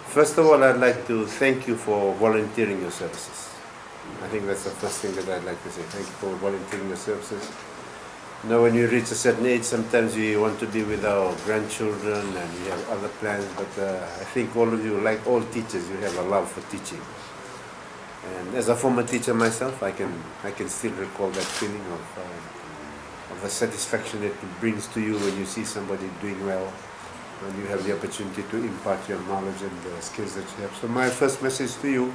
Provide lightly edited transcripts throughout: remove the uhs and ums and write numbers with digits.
First of all, I'd like to thank you for volunteering your services. I think that's the first thing that I'd like to say. Thank you for volunteering your services. Now, when you reach a certain age, sometimes we want to be with our grandchildren and we have other plans, but I think all of you, like all teachers, you have a love for teaching. And as a former teacher myself, I can still recall that feeling of the satisfaction that it brings to you when you see somebody doing well, when you have the opportunity to impart your knowledge and the skills that you have. So my first message to you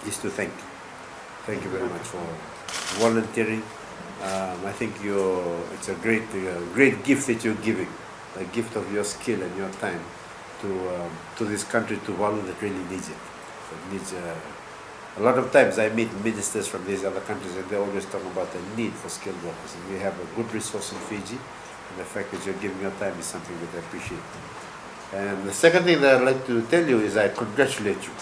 is to thank you. Thank you very much for volunteering. I think it's a great gift that you're giving, a gift of your skill and your time to this country, Tuvalu, that really needs it. It needs a lot of times I meet ministers from these other countries and they always talk about the need for skilled workers. And we have a good resource in Fiji, and the fact that you're giving your time is something that I appreciate. And the second thing that I'd like to tell you is I congratulate you.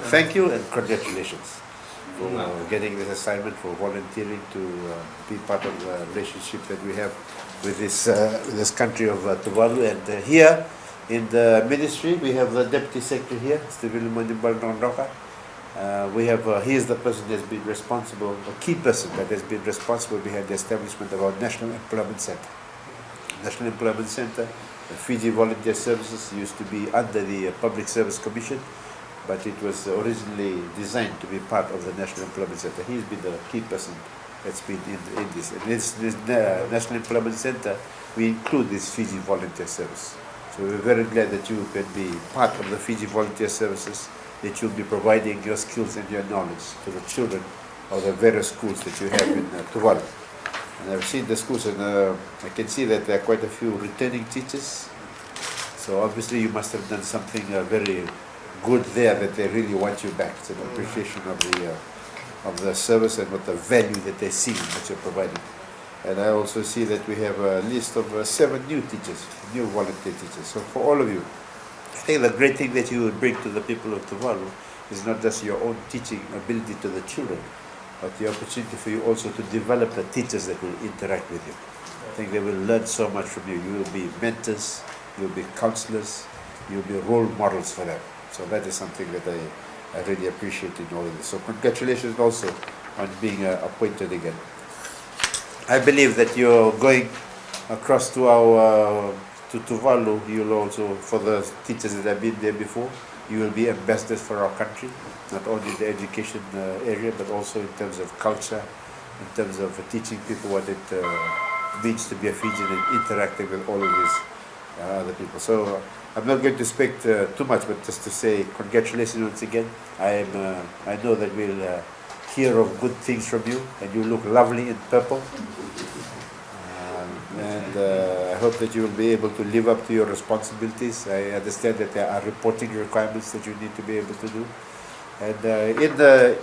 Thank you and congratulations for getting this assignment, for volunteering to be part of the relationship that we have with this country of Tuvalu. And here in the ministry, we have the Deputy Secretary here, Tuvalu. He is the person that has been responsible, a key person that has been responsible behind the establishment of our National Employment Center. National Employment Center, the Fiji Volunteer Services used to be under the Public Service Commission, but it was originally designed to be part of the National Employment Center. He's been the key person that's been in this. And this National Employment Center, we include this Fiji Volunteer Service. So we're very glad that you can be part of the Fiji Volunteer Services, that you'll be providing your skills and your knowledge to the children of the various schools that you have in Tuvalu. And I've seen the schools and I can see that there are quite a few returning teachers. So obviously you must have done something very good there that they really want you back. It's an appreciation of the service and what the value that they see in what you're providing. And I also see that we have a list of 7 new teachers, new volunteer teachers. So for all of you, I think the great thing that you would bring to the people of Tuvalu is not just your own teaching ability to the children, but the opportunity for you also to develop the teachers that will interact with you. I think they will learn so much from you. You will be mentors, you will be counselors, you will be role models for them. So that is something that I really appreciate in all of this. So congratulations also on being appointed again. I believe that you're going across to to Tuvalu. You'll also, for the teachers that have been there before, you will be ambassadors for our country, not only in the education area, but also in terms of culture, in terms of teaching people what it means to be a Fijian and interacting with all of these other people. So I'm not going to speak too much, but just to say congratulations once again. I know that we'll hear of good things from you, and you look lovely in purple. And I hope that you will be able to live up to your responsibilities. I understand that there are reporting requirements that you need to be able to do. And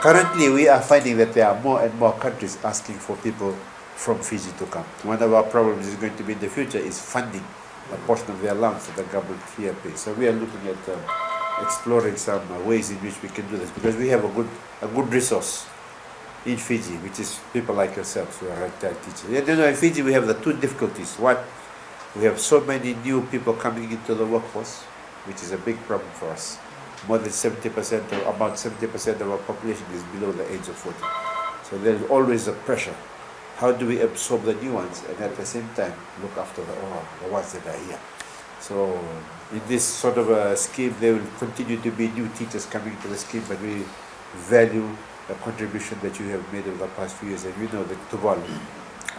currently we are finding that there are more and more countries asking for people from Fiji to come. One of our problems is going to be in the future is funding a portion of the allowance that the government here pays. So we are looking at exploring some ways in which we can do this, because we have a good resource in Fiji, which is people like yourselves who are retired teachers. You know, in Fiji we have the 2 difficulties. One, we have so many new people coming into the workforce, which is a big problem for us. More than 70% or about 70% of our population is below the age of 40. So there's always a pressure. How do we absorb the new ones and at the same time look after the ones that are here? So in this sort of a scheme, there will continue to be new teachers coming to the scheme, but we value the contribution that you have made over the past few years, and we know that Tuvalu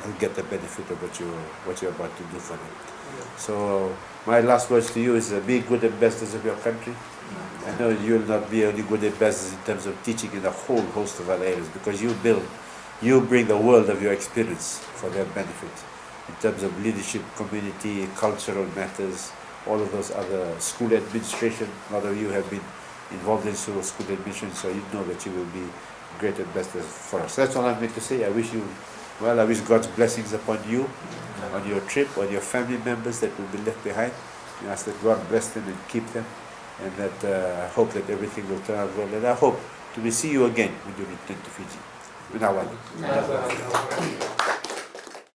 will get the benefit of what you're about to do for them. So my last words to you is be good ambassadors of your country. I know you will not be only good ambassadors in terms of teaching in a whole host of other areas, because you bring the world of your experience for their benefit in terms of leadership, community, cultural matters, all of those other school administration. A lot of you have been involved in school administration, so you know that you will be great ambassadors for us. That's all I'm going to say. I wish you well. I wish God's blessings upon you, on your trip, on your family members that will be left behind. I ask that God bless them and keep them, and that I hope that everything will turn out well. And I hope to see you again when you return to Fiji.